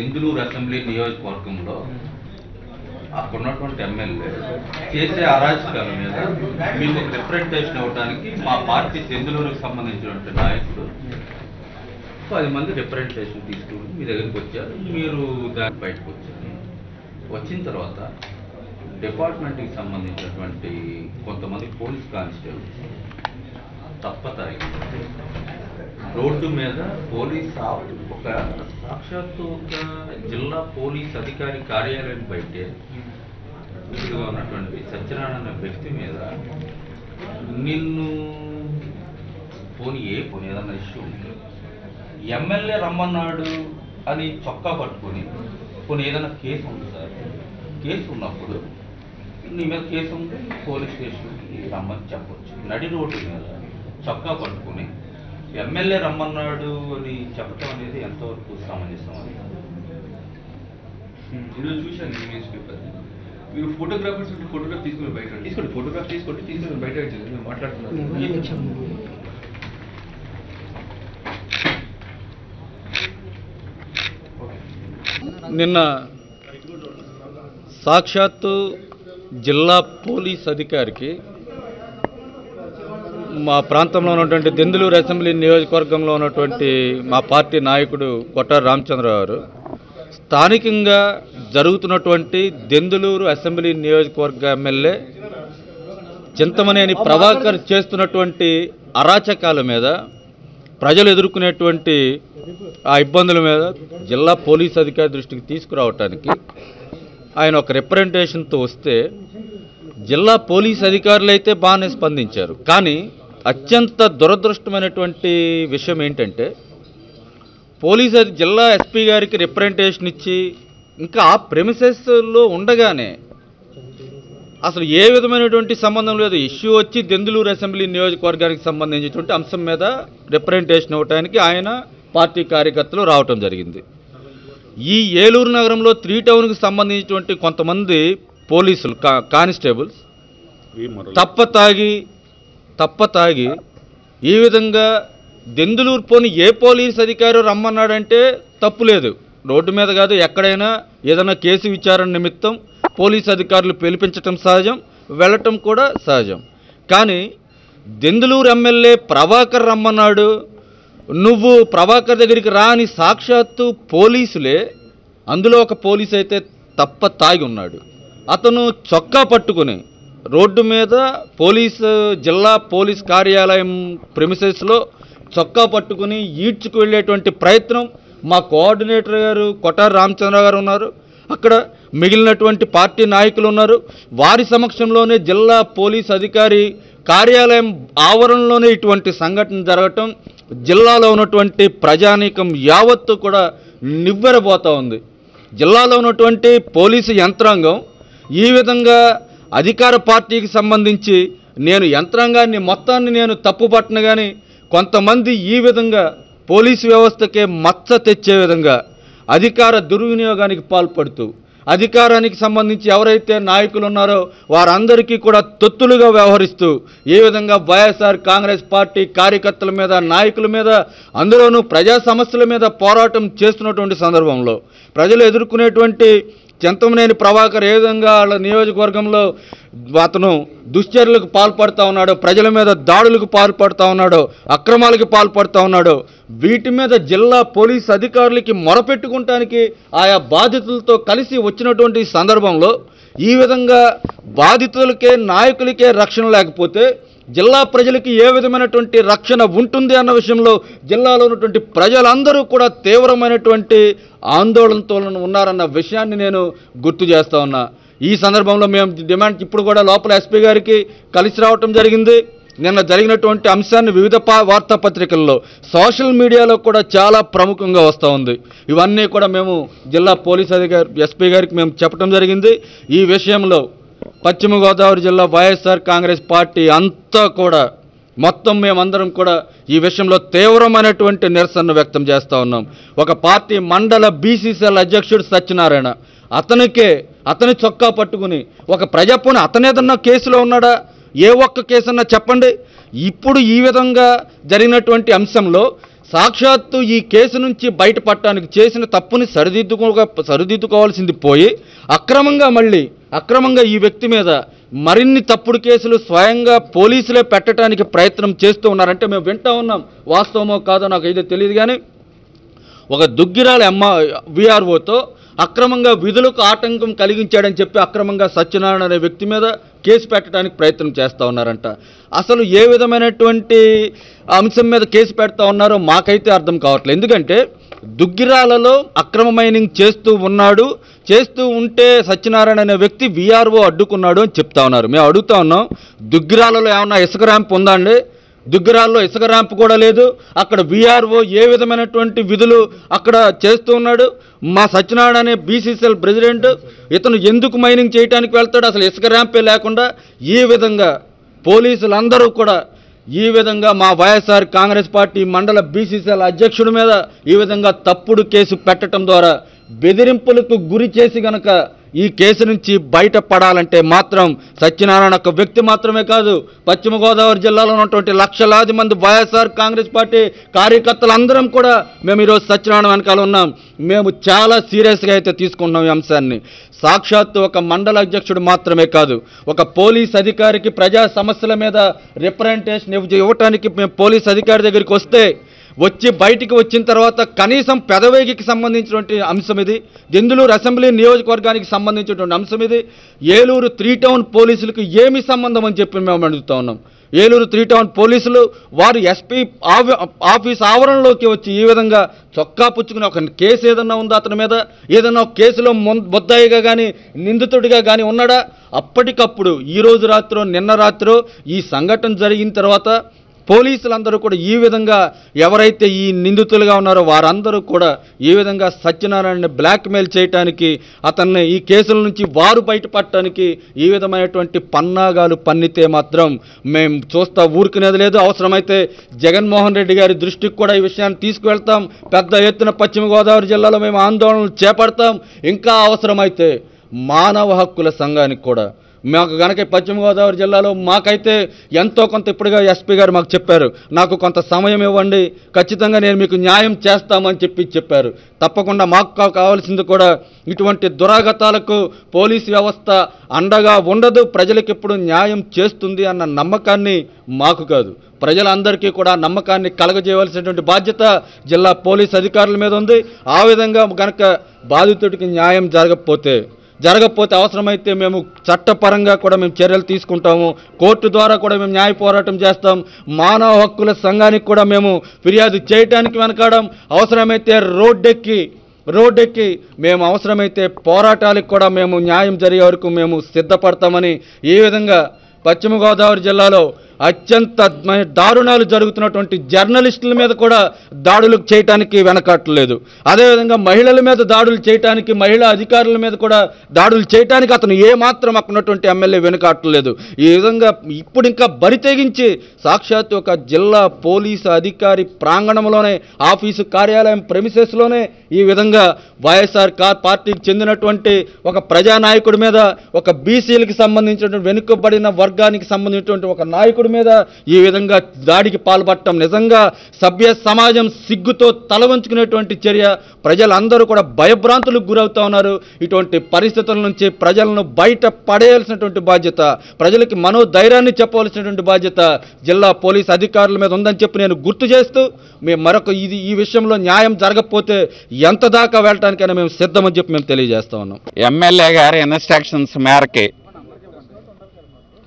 ఇందులూరు assembly నియోజకవర్గంలో అక్కడున్నటువంటి MLA చేసే అరాచకాల మీద మీకు ఒక రిప్రజెంటేషన్ ఇవ్వడానికి మా పార్టీ ఇందులూరుకు సంబంధించినటువంటి నాయకుడు 10 మంది రిప్రజెంటేషన్ తీసుకుని మీ దగ్గరికి వచ్చారు. మీరు దాని బయటకు వచ్చారు. వచ్చిన తర్వాత డిపార్ట్మెంట్కి సంబంధించినటువంటి కొంతమంది పోలీస్ కానిస్టేబుల్స్ తప్పతాయి రోడ్డు మీద పోలీస్ ఒక సాక్షాత్తు ఒక జిల్లా పోలీస్ అధికారి కార్యాలయం బయటే వీలుగా ఉన్నటువంటి సత్యనారాయణ అనే వ్యక్తి మీద నిన్ను పోనీ ఏదన్నా ఇష్యూ ఉంటుంది ఎమ్మెల్యే రమ్మన్నాడు అని చొక్కా పట్టుకొని పోనీ ఏదైనా కేసు ఉంది సార్, కేసు ఉన్నప్పుడు నీ మీద కేసు ఉంటే పోలీస్ స్టేషన్కి రమ్మని చెప్పవచ్చు. నడి రోడ్డు మీద చొక్కా పట్టుకుని ఎమ్మెల్యే రమ్మన్నాడు అని చెప్పడం అనేది ఎంతవరకు సమంజసం అని ఈరోజు చూశాను న్యూస్ పేపర్. మీరు ఫోటోగ్రాఫర్స్ ఫోటోగ్రాఫ్ తీసుకుని బయట తీసుకోండి, ఫోటోగ్రాఫ్ తీసుకొని బయట మేము మాట్లాడుతున్నాను. నిన్న సాక్షాత్తు జిల్లా పోలీస్ అధికారికి మా ప్రాంతంలో ఉన్నటువంటి దెందులూరు అసెంబ్లీ నియోజకవర్గంలో ఉన్నటువంటి మా పార్టీ నాయకుడు కొట్టారి రామచంద్రరావు గారు స్థానికంగా జరుగుతున్నటువంటి దెందులూరు అసెంబ్లీ నియోజకవర్గ ఎమ్మెల్యే చింతమనేని ప్రభాకర్ చేస్తున్నటువంటి అరాచకాల మీద ప్రజలు ఎదుర్కొనేటువంటి ఆ ఇబ్బందుల మీద జిల్లా పోలీస్ అధికారి దృష్టికి తీసుకురావటానికి ఆయన ఒక రిప్రజెంటేషన్తో వస్తే జిల్లా పోలీస్ అధికారులు అయితే బాగానే స్పందించారు. కానీ అత్యంత దురదృష్టమైనటువంటి విషయం ఏంటంటే జిల్లా ఎస్పీ గారికి రిప్రజెంటేషన్ ఇచ్చి ఇంకా ఆ ప్రెమిసెస్లో ఉండగానే అసలు ఏ విధమైనటువంటి సంబంధం లేదు, ఇష్యూ వచ్చి దెందులూరు అసెంబ్లీ నియోజకవర్గానికి సంబంధించినటువంటి అంశం మీద రిప్రజెంటేషన్ ఇవ్వడానికి ఆయన పార్టీ కార్యకర్తలు రావటం జరిగింది. ఈ ఏలూరు నగరంలో 3 టౌన్కి సంబంధించినటువంటి కొంతమంది పోలీసులు కానిస్టేబుల్స్ తప్ప తాగి ఈ విధంగా దెందులూరు పోని ఏ పోలీస్ అధికారి రమ్మన్నాడంటే తప్పు లేదు, రోడ్డు మీద కాదు ఎక్కడైనా ఏదైనా కేసు విచారణ నిమిత్తం పోలీస్ అధికారులు పిలిపించటం సహజం, వెళ్ళటం కూడా సహజం. కానీ దెందులూరు ఎమ్మెల్యే ప్రభాకర్ రమ్మన్నాడు, నువ్వు ప్రభాకర్ దగ్గరికి రాని సాక్షాత్తు పోలీసులే, అందులో ఒక పోలీసు అయితే తప్ప తాగి ఉన్నాడు. అతను చొక్కా పట్టుకుని రోడ్డు మీద జిల్లా పోలీస్ కార్యాలయం ప్రెమిసెస్లో చొక్కా పట్టుకుని ఈడ్చుకు వెళ్ళేటువంటి ప్రయత్నం మా కోఆర్డినేటర్ గారు కొట్టారి రామచంద్ర గారు ఉన్నారు, అక్కడ మిగిలినటువంటి పార్టీ నాయకులు ఉన్నారు. వారి సమక్షంలోనే జిల్లా పోలీస్ అధికారి కార్యాలయం ఆవరణలోనే ఇటువంటి సంఘటన జరగటం జిల్లాలో ఉన్నటువంటి ప్రజానీకం యావత్తు కూడా నివ్వెరబోతూ ఉంది. జిల్లాలో ఉన్నటువంటి పోలీసు యంత్రాంగం ఈ విధంగా అధికార పార్టీకి సంబంధించి నేను యంత్రాంగాన్ని మొత్తాన్ని నేను తప్పుపట్టను, కానీ కొంతమంది ఈ విధంగా పోలీసు వ్యవస్థకే మచ్చ తెచ్చే విధంగా అధికార దుర్వినియోగానికి పాల్పడుతూ అధికారానికి సంబంధించి ఎవరైతే నాయకులు ఉన్నారో వారందరికీ కూడా తొత్తులుగా వ్యవహరిస్తూ ఏ విధంగా వైఎస్ఆర్ కాంగ్రెస్ పార్టీ కార్యకర్తల మీద నాయకుల మీద అందులోనూ ప్రజా సమస్యల మీద పోరాటం చేస్తున్నటువంటి సందర్భంలో ప్రజలు ఎదుర్కొనేటువంటి చింతమనేని ప్రభాకర్ ఏ విధంగా వాళ్ళ నియోజకవర్గంలో అతను దుశ్చర్యలకు పాల్పడుతూ ఉన్నాడో, ప్రజల మీద దాడులకు పాల్పడుతూ ఉన్నాడో, అక్రమాలకి పాల్పడుతూ ఉన్నాడో, వీటి మీద జిల్లా పోలీస్ అధికారులకి మొరపెట్టుకుంటానికి ఆయా బాధితులతో కలిసి వచ్చినటువంటి సందర్భంలో ఈ విధంగా బాధితులకే నాయకులకే రక్షణ లేకపోతే జిల్లా ప్రజలకి ఏ విధమైనటువంటి రక్షణ ఉంటుంది అన్న విషయంలో జిల్లాలో ఉన్నటువంటి ప్రజలందరూ కూడా తీవ్రమైనటువంటి ఆందోళనతో ఉన్నారన్న విషయాన్ని నేను గుర్తు చేస్తా ఉన్నా. ఈ సందర్భంలో మేము డిమాండ్ ఇప్పుడు కూడా లోపల ఎస్పీ గారికి కలిసి రావటం జరిగింది. నిన్న జరిగినటువంటి అంశాన్ని వివిధ వార్తాపత్రికల్లో సోషల్ మీడియాలో కూడా చాలా ప్రముఖంగా వస్తూ ఉంది. ఇవన్నీ కూడా మేము జిల్లా పోలీస్ అధికారి ఎస్పీ గారికి మేము చెప్పడం జరిగింది. ఈ విషయంలో పశ్చిమ గోదావరి జిల్లా వైఎస్ఆర్ కాంగ్రెస్ పార్టీ అంతా కూడా మొత్తం మేమందరం కూడా ఈ విషయంలో తీవ్రమైనటువంటి నిరసన వ్యక్తం చేస్తూ ఉన్నాం. ఒక పార్టీ మండల బీసీసీఎల్ అధ్యక్షుడు సత్యనారాయణ, అతని చొక్కా పట్టుకుని ఒక ప్రజాపోని అతనేదన్నా కేసులో ఉన్నాడా? ఏ ఒక్క కేసన్నా చెప్పండి. ఇప్పుడు ఈ విధంగా జరిగినటువంటి అంశంలో సాక్షాత్తు ఈ కేసు నుంచి బయటపడటానికి చేసిన తప్పుని సరిదిద్దుకోవాల్సింది పోయి అక్రమంగా ఈ వ్యక్తి మీద మరిన్ని తప్పుడు కేసులు స్వయంగా పోలీసులే పెట్టడానికి ప్రయత్నం చేస్తూ ఉన్నారంటే మేము వింటా ఉన్నాం. వాస్తవమో కాదో నాకు అయితే తెలియదు, కానీ ఒక దుగ్గిరాల విఆర్ఓతో అక్రమంగా విధులకు ఆటంకం కలిగించాడని చెప్పి అక్రమంగా సత్యనారాయణ అనే వ్యక్తి మీద కేసు పెట్టడానికి ప్రయత్నం చేస్తూ ఉన్నారంట. అసలు ఏ విధమైనటువంటి అంశం మీద కేసు పెడతా ఉన్నారో మాకైతే అర్థం కావట్లేదు. ఎందుకంటే దుగ్గిరాలలో అక్రమ మైనింగ్ చేస్తూ ఉంటే సత్యనారాయణ అనే వ్యక్తి విఆర్ఓ అడ్డుకున్నాడు అని చెప్తా ఉన్నారు. మేము అడుగుతా ఉన్నాం, దుగ్గిరాలలో ఏమన్నా ఇసుక ర్యాంప్ ఉందా అండి? దుగ్గిరాల్లో ఇసుక ర్యాంప్ కూడా లేదు. అక్కడ విఆర్ఓ ఏ విధమైనటువంటి విధులు అక్కడ చేస్తూ ఉన్నాడు? మా సత్యనారాయణ అనే బీసీసీఎల్ ప్రెసిడెంట్ ఇతను ఎందుకు మైనింగ్ చేయడానికి వెళ్తాడు? అసలు ఇసుక ర్యాంపే లేకుండా ఈ విధంగా పోలీసులందరూ కూడా ఈ విధంగా మా వైఎస్ఆర్ కాంగ్రెస్ పార్టీ మండల బీసీసీఎల్ అధ్యక్షుడి మీద ఈ విధంగా తప్పుడు కేసు పెట్టడం ద్వారా బెదిరింపులకు గురి చేసి గనక ఈ కేసు నుంచి బయటపడాలంటే మాత్రం సత్యనారాయణ ఒక వ్యక్తి మాత్రమే కాదు, పశ్చిమ గోదావరి జిల్లాలో ఉన్నటువంటి లక్షలాది మంది వైఎస్ఆర్ కాంగ్రెస్ పార్టీ కార్యకర్తలందరం కూడా మేము ఈరోజు సత్యనారాయణ వెనకాల ఉన్నాం. మేము చాలా సీరియస్గా అయితే తీసుకుంటున్నాం ఈ అంశాన్ని. సాక్షాత్తు ఒక మండల అధ్యక్షుడు మాత్రమే కాదు, ఒక పోలీస్ అధికారికి ప్రజా సమస్యల మీద రిప్రజెంటేషన్ ఇవ్వటానికి మేము పోలీస్ అధికారి దగ్గరికి వచ్చి బయటికి వచ్చిన తర్వాత కనీసం పెదవేగికి సంబంధించినటువంటి అంశం ఇది, దెందులూరు అసెంబ్లీ నియోజకవర్గానికి సంబంధించినటువంటి అంశం ఇది. ఏలూరు 3 టౌన్ పోలీసులకు ఏమి సంబంధం అని చెప్పి మేము అడుగుతా ఉన్నాం. ఏలూరు 3 టౌన్ పోలీసులు వారు ఎస్పీ ఆఫీస్ ఆవరణలోకి వచ్చి ఈ విధంగా చొక్కా పుచ్చుకుని ఒక కేసు ఏదన్నా ఉందా అతని మీద? ఏదన్నా కేసులో ముద్దాయిగా కానీ నిందితుడిగా కానీ ఉన్నాడా? అప్పటికప్పుడు ఈ రోజు రాత్రో నిన్న రాత్రో ఈ సంఘటన జరిగిన తర్వాత పోలీసులందరూ కూడా ఈ విధంగా ఎవరైతే ఈ నిందితులుగా ఉన్నారో వారందరూ కూడా ఈ విధంగా సత్యనారాయణని బ్లాక్మెయిల్ చేయడానికి, అతన్ని ఈ కేసుల నుంచి వారు బయటపడటానికి ఈ విధమైనటువంటి పన్నాగాలు పన్నితే మాత్రం మేము చూస్తా ఊరుకునేది లేదు. అవసరమైతే జగన్మోహన్ రెడ్డి గారి దృష్టికి కూడా ఈ విషయాన్ని తీసుకువెళ్తాం. పెద్ద ఎత్తున పశ్చిమ గోదావరి జిల్లాలో మేము ఆందోళనలు చేపడతాం. ఇంకా అవసరమైతే మానవ హక్కుల సంఘానికి కూడా మాకు కనుక పశ్చిమ గోదావరి జిల్లాలో మాకైతే ఎంతో కొంత ఇప్పుడుగా ఎస్పీ గారు మాకు చెప్పారు, నాకు కొంత సమయం ఇవ్వండి, ఖచ్చితంగా నేను మీకు న్యాయం చేస్తామని చెప్పారు. తప్పకుండా మాకు కావాల్సింది కూడా ఇటువంటి దురాగతాలకు పోలీసు వ్యవస్థ అండగా ఉండదు, ప్రజలకు ఎప్పుడు న్యాయం చేస్తుంది అన్న నమ్మకాన్ని మాకు కాదు ప్రజలందరికీ కూడా నమ్మకాన్ని కలగజేయవలసినటువంటి బాధ్యత జిల్లా పోలీసు అధికారుల మీద ఉంది. ఆ విధంగా కనుక బాధితుడికి న్యాయం జరగకపోతే అవసరమైతే మేము చట్టపరంగా కూడా మేము చర్యలు తీసుకుంటాము. కోర్టు ద్వారా కూడా మేము న్యాయ పోరాటం చేస్తాం. మానవ హక్కుల సంఘానికి కూడా మేము ఫిర్యాదు చేయడానికి వెనకాడం. అవసరమైతే రోడ్డెక్కి మేము అవసరమైతే పోరాటాలకు కూడా మేము న్యాయం జరిగే వరకు మేము సిద్ధపడతామని ఈ విధంగా పశ్చిమ గోదావరి జిల్లాలో అత్యంత దారుణాలు జరుగుతున్నటువంటి జర్నలిస్టుల మీద కూడా దాడులు చేయడానికి వెనకాట్లేదు. అదేవిధంగా మహిళల మీద దాడులు చేయడానికి, మహిళా అధికారుల మీద కూడా దాడులు చేయడానికి అతను ఏమాత్రం అక్కడ ఉన్నటువంటి ఎమ్మెల్యే వెనకాట్లేదు. ఈ విధంగా ఇప్పుడు ఇంకా బరి తెగించి సాక్షాత్తు ఒక జిల్లా పోలీసు అధికారి ప్రాంగణంలోనే ఆఫీసు కార్యాలయం ప్రెమిసెస్లోనే ఈ విధంగా వైఎస్ఆర్ పార్టీకి చెందినటువంటి ఒక ప్రజానాయకుడి మీద, ఒక బీసీలకు సంబంధించినటువంటి వెనుకబడిన వర్గానికి సంబంధించినటువంటి ఒక నాయకుడి మీద ఈ విధంగా దాడికి పాల్పడటం నిజంగా సభ్య సమాజం సిగ్గుతో తల వంచుకునేటువంటి చర్య. ప్రజలందరూ కూడా భయభ్రాంతులకు గురవుతా ఉన్నారు. ఇటువంటి పరిస్థితుల నుంచి ప్రజలను బయట పడేయాల్సినటువంటి బాధ్యత, ప్రజలకి మనోధైర్యాన్ని చెప్పవలసినటువంటి బాధ్యత జిల్లా పోలీస్ అధికారుల మీద ఉందని చెప్పి నేను గుర్తు చేస్తూ ఈ విషయంలో న్యాయం జరగకపోతే ఎంత దాకా వెళ్ళటానికైనా మేము సిద్ధమని చెప్పి మేము తెలియజేస్తా ఉన్నాం. ఎమ్మెల్యే గారి ఇన్స్ట్రక్షన్స్ మేరకి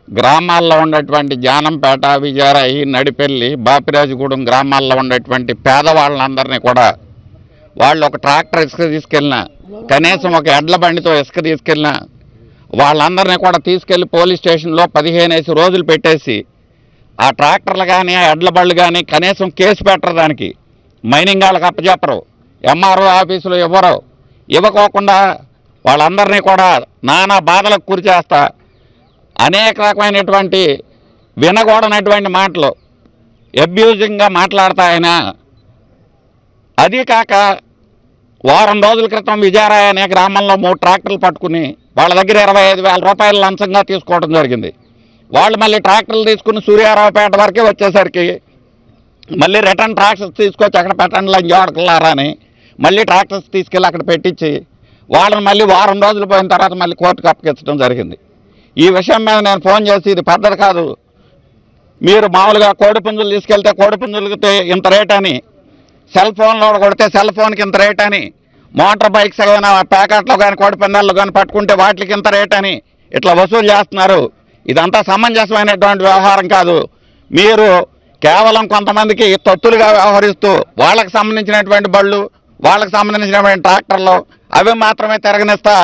గ్రామాల్లో ఉన్నటువంటి జానంపేట, విజయరాయి, నడిపెల్లి, బాపిరాజుగూడెం గ్రామాల్లో ఉన్నటువంటి పేదవాళ్ళందరినీ కూడా వాళ్ళు ఒక ట్రాక్టర్ ఇసుక తీసుకెళ్ళినా, కనీసం ఒక ఎడ్ల బండితో ఇసుక తీసుకెళ్ళినా వాళ్ళందరినీ కూడా తీసుకెళ్లి పోలీస్ స్టేషన్లో 15 రోజులు పెట్టేసి ఆ ట్రాక్టర్లు కానీ ఆ ఎడ్ల బళ్ళు కానీ కనీసం కేసు పెట్టరు, దానికి మైనింగ్ వాళ్ళకి అప్పచెప్పరు, ఎంఆర్ఓ ఆఫీసులో ఇవ్వకోకుండా వాళ్ళందరినీ కూడా నానా బాధలకు గురి చేస్తా అనేక రకమైనటువంటి వినకూడనటువంటి మాటలు అబ్యూజింగ్గా మాట్లాడతాయన. అది కాక వారం రోజుల క్రితం విజయరాయ అనే గ్రామంలో 3 ట్రాక్టర్లు పట్టుకుని వాళ్ళ దగ్గర 25,000 రూపాయలు లంచంగా తీసుకోవడం జరిగింది. వాళ్ళు మళ్ళీ ట్రాక్టర్లు తీసుకుని సూర్యారావుపేట వరకే వచ్చేసరికి మళ్ళీ రిటర్న్ ట్రాక్టర్స్ తీసుకొచ్చి అక్కడ పెట్టండి లంజోడకలారా అని మళ్ళీ ట్రాక్టర్స్ తీసుకెళ్ళి అక్కడ పెట్టించి వాళ్ళని మళ్ళీ వారం రోజులు పోయిన తర్వాత మళ్ళీ కోర్టుకు అప్పగించడం జరిగింది. ఈ విషయం మీద నేను ఫోన్ చేసి ఇది పద్ధతి కాదు, మీరు మామూలుగా కోడిపుంజులు తీసుకెళ్తే కోడిపుంజులకి ఇంత రేట్ అని, సెల్ ఫోన్లో కొడితే సెల్ ఫోన్కి ఇంత రేట్ అని, మోటార్ బైక్స్ ఏమైనా ప్యాకెట్లో కానీ కోడిపందాల్లో కానీ పట్టుకుంటే వాటికి ఇంత రేట్ అని ఇట్లా వసూలు చేస్తున్నారు. ఇదంతా సమంజసమైనటువంటి వ్యవహారం కాదు. మీరు కేవలం కొంతమందికి తొత్తులుగా వ్యవహరిస్తూ వాళ్ళకి సంబంధించినటువంటి బళ్ళు, వాళ్ళకి సంబంధించినటువంటి ట్రాక్టర్లు అవి మాత్రమే తిరగనిస్తా.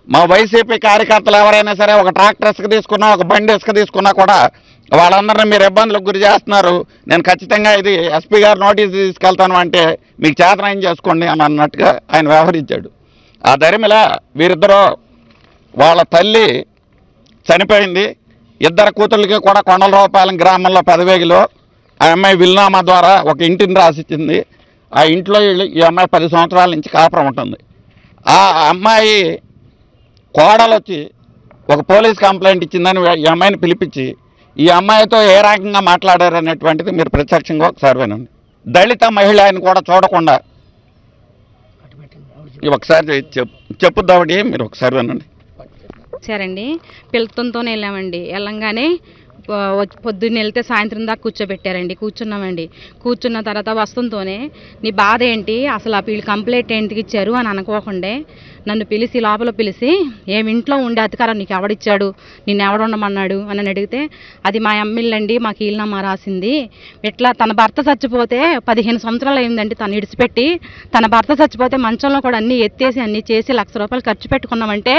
మా వైసీపీ కార్యకర్తలు ఎవరైనా సరే ఒక ట్రాక్టర్ ఇసుక తీసుకున్నా, ఒక బండి ఇసుక తీసుకున్నా కూడా వాళ్ళందరినీ మీరు ఇబ్బందులకు గురి చేస్తున్నారు. నేను ఖచ్చితంగా ఇది ఎస్పీ గారు నోటీస్ తీసుకెళ్తాను అంటే మీకు చేతనాయం చేసుకోండి అని అన్నట్టుగా ఆయన వ్యవహరించాడు. ఆ దరిమిల వీరిద్దరూ వాళ్ళ తల్లి చనిపోయింది. 2 కూతుళ్ళకి కూడా కొండలరావుపాలెం గ్రామంలో పెదవేగిలో ఆ అమ్మాయి విల్నామా ద్వారా ఒక ఇంటిని రాసిచ్చింది. ఆ ఇంట్లో ఈ అమ్మాయి 10 సంవత్సరాల నుంచి కాపురం ఉంటుంది. ఆ అమ్మాయి కోడలు వచ్చి ఒక పోలీస్ కంప్లైంట్ ఇచ్చిందని ఈ అమ్మాయిని పిలిపించి ఈ అమ్మాయితో ఏ రకంగా మాట్లాడారు అనేటువంటిది మీరు ప్రత్యక్షంగా ఒకసారి వినండి. దళిత మహిళ అని కూడా చూడకుండా ఒకసారి చెప్పుద్దామండి, మీరు ఒకసారి వినండి. వచ్చారండి, పిల్లతోనే వెళ్ళామండి. వెళ్ళంగానే పొద్దున్న వెళ్తే సాయంత్రం దాకా కూర్చోబెట్టారండి. కూర్చున్న తర్వాత వస్తుంతోనే నీ బాధ ఏంటి, అసలు ఆ వీళ్ళు కంప్లైంట్ ఎందుకు ఇచ్చారు అని అనుకోకుండా నన్ను పిలిచి లోపల పిలిచి ఏమి ఇంట్లో ఉండే అధికారం నీకు ఎవడిచ్చాడు, నిన్ను ఎవడుండమన్నాడు అని అడిగితే అది మా ఎమ్మెల్యేండి మాకు ఈల్నామా రాసింది. ఇట్లా తన భర్త చచ్చిపోతే 15 సంవత్సరాలు అయిందండి తను ఇడిచిపెట్టి. తన భర్త చచ్చిపోతే మంచంలో కూడా అన్నీ ఎత్తేసి అన్నీ చేసి 1,00,000 రూపాయలు ఖర్చు పెట్టుకున్నామంటే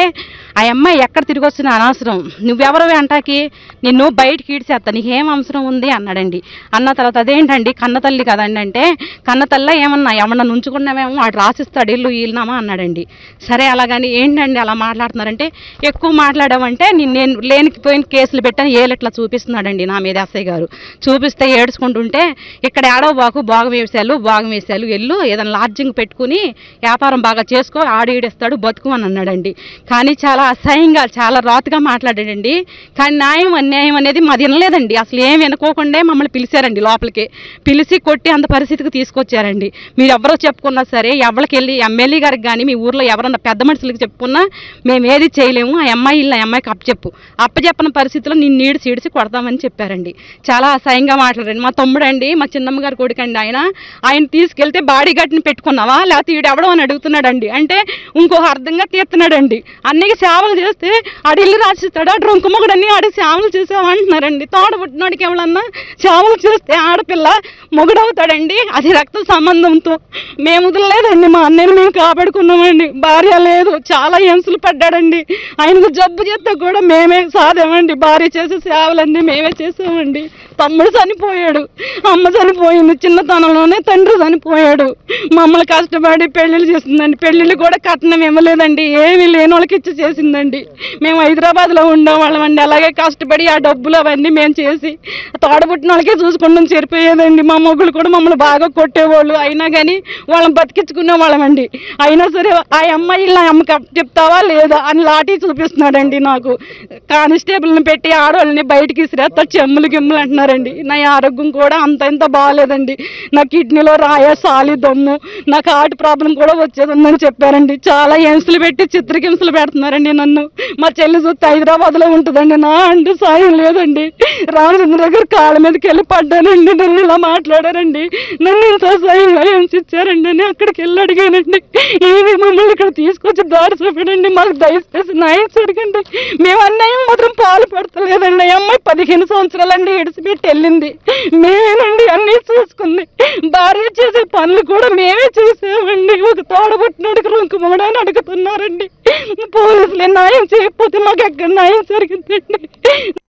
ఆ అమ్మాయి ఎక్కడ తిరిగి వస్తున్నా అనవసరం, నువ్వెవరు అంటాకి, నిన్ను బయటికి ఈడ్చేస్తా, నీకేం అవసరం ఉంది అన్నాడండి. అన్న తర్వాత అదేంటండి కన్నతల్లి కదండి అంటే, కన్నతల్ల ఏమన్నా ఉంచుకున్నామేమో వాడు రాసిస్తాడు ఇల్లు ఈల్నామా అన్నాడండి. సరే అలాగని ఏంటండి అలా మాట్లాడుతున్నారంటే, ఎక్కువ మాట్లాడామంటే నేను లేనిపోయిన కేసులు పెట్టని ఏలెట్లా చూపిస్తున్నాడండి నా మీద ఎస్ఐ గారు. చూపిస్తే ఏడ్చుకుంటుంటే ఇక్కడ ఏడవ భాగం వేసాలు ఎల్లు ఏదైనా లాడ్జింగ్ పెట్టుకుని వ్యాపారం బాగా చేసుకో, ఈడేస్తాడు బతుకు అని అన్నాడండి. కానీ చాలా అసహ్యంగా చాలా రాతుగా మాట్లాడాడండి. కానీ న్యాయం అన్యాయం అనేది మాది వినలేదండి. అసలు ఏం వినుకోకుండా మమ్మల్ని పిలిచారండి, లోపలికి పిలిచి కొట్టి అంత పరిస్థితికి తీసుకొచ్చారండి. మీరు ఎవరో చెప్పుకున్నా సరే, ఎవరికి వెళ్ళి ఎమ్మెల్యే గారికి కానీ మీ ఊర్లో ఎవరన్నా పెద్ద మనుషులకి చెప్పుకున్నా మేము ఏది చేయలేము, ఆ అమ్మాయి ఇల్లు ఆ అమ్మాయికి అప్పచెప్పని పరిస్థితిలో నిన్ను ఈడిసి కొడతామని చెప్పారండి. చాలా అసహ్యంగా మాట్లాడండి. మా తమ్ముడండి, మా చిన్నమ్మ గారి కొడుకండి, ఆయన తీసుకెళ్తే బాడీ గార్డ్ని పెట్టుకున్నావా లేకపోతే ఈడు ఎవడో అని అడుగుతున్నాడండి. అంటే ఇంకో అర్థంగా తీస్తున్నాడండి. అన్నికి సేవలు చేస్తే ఆడి ఇల్లు రాసిస్తాడు, ఆడు రొంకుమొగడని ఆడి సేవలు చేసావా అంటున్నారండి. తోడబుట్టినోడికి ఎవరన్నా సేవలు చేస్తే ఆడపిల్ల మొగుడవుతాడండి, అది రక్త సంబంధంతో. మేము వదలలేదండి, మా అన్నయ్యని మేము కాపాడుకున్నామండి. భార్య లేదు, చాలా హింసలు పడ్డాడండి. ఆయనకు జబ్బు చేస్తే కూడా మేమే సాధామండి, భార్య చేసే సేవలన్నీ మేమే చేసామండి. తమ్ముడు చనిపోయాడు, అమ్మ చనిపోయింది, చిన్నతనంలోనే తండ్రి చనిపోయాడు. మమ్మల్ని కష్టపడి పెళ్ళిళ్ళు చేసిందండి. పెళ్ళిళ్ళు కూడా కట్నం ఇవ్వలేదండి, ఏమీ లేని వాళ్ళకి ఇచ్చి చేసిందండి. మేము హైదరాబాద్లో ఉండేవాళ్ళమండి. అలాగే కష్టపడి ఆ డబ్బులు అవన్నీ మేము చేసి తోడబుట్టిన వాళ్ళకే చూసుకుంటాం సరిపోయేదండి. మా మొగుళ్ళు కూడా మమ్మల్ని బాగా కొట్టేవాళ్ళు, అయినా కానీ వాళ్ళని బతికించుకునే వాళ్ళమండి. అయినా సరే ఆ అమ్మాయి నా అమ్మకి చెప్తావా లేదా అని లాఠీ చూపిస్తున్నాడండి. నాకు కానిస్టేబుల్ని పెట్టి ఆడవాళ్ళని బయటికి ఇసిరేస్తారు, చెమ్ములు గిమ్ములు అంటున్నారండి. నా ఆరోగ్యం కూడా అంత బాగాలేదండి. నా కిడ్నీలో సాలి దమ్ము, నాకు హార్ట్ ప్రాబ్లం కూడా వచ్చేది చెప్పారండి. చాలా హింసలు పెట్టి చిత్రహింసలు పెడుతున్నారండి నన్ను. మా చెల్లి చూస్తే హైదరాబాద్లో ఉంటుందండి, నా అంటూ సాయం లేదండి. రామచంద్ర దగ్గర కాళ్ళ మీదకి వెళ్ళి పడ్డానండి. నన్ను ఇలా మాట్లాడారండి, నన్ను ఇంత సాయంగా హింసించారండి అని అక్కడికి వెళ్ళి అడిగానండి. ఏమి మమ్మల్ని ఇక్కడ తీసుకొచ్చి దారి చూపడండి, మాకు దయచేసి న్యాయం జరగండి. మేము అన్యాయం మాత్రం పాలు పడతలేదండి. అమ్మాయి 15 సంవత్సరాలండి ఇడిచిపెట్టి వెళ్ళింది, మేమేనండి అన్నీ చూసుకుంది. భార్య చేసే పనులు కూడా మేమే చూసామండి. ఒక తోడబుట్టినోడికి రొంకుమని అడుగుతున్నారండి. పోలీసులే న్యాయం చేయకపోతే మాకు ఎక్కడ న్యాయం జరిగిందండి.